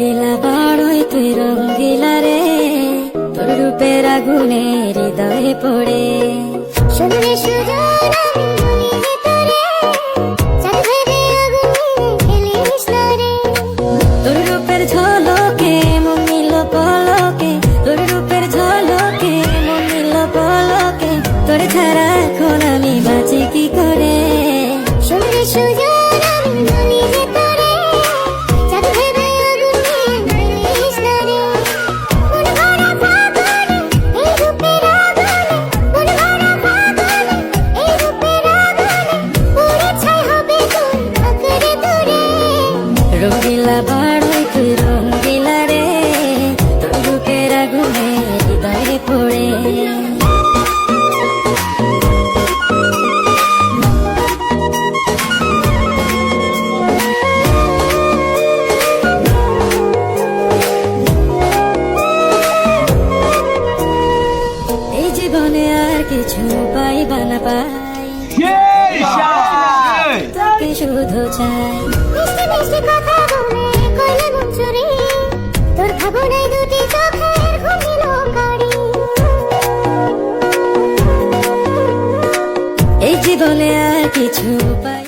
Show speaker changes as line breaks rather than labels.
রঙ্গিলা বড়ই তুই রঙ্গিলা রে, তোর রূপের আগুনে হৃদয়ে পড়ে।
শুনলে সুজন আমি বলি যে তোরে, চাঁদ ভেবে আগুনে খেলিস না রে।
তোর রূপের ঝলকে মন নিল পলকে, তোর রূপের ঝলকে মন নিল পলকে, তোর ছাড়া এখন আমি বাঁচি কি করে।
শুনলে সুজন আমি বলি যে তোরে, চাঁদ ভেবে আগুনে খেলিস না রে। মন ভরা ফাগুনে এই রূপের আগুনে, মন ভরা ফাগুনে এই রূপের আগুনে, পুড়ে ছাই হবে তোর আঁকড়ে ধরে।
রঙ্গিলা বড়ই তুই রঙ্গিলা রে, তোর রূপের আগুনে হৃদয়ে পড়ে। এই জীবনে আর কিছু পাইবা না পাই, তোকে শুধু চাই।
মিষ্টি মিষ্টি কথা বলে কইলে মন চুরি, তোর ভাবনায় দুটি চোখের ঘুমিল কারি।
এই জীবনে আর কিছু পাই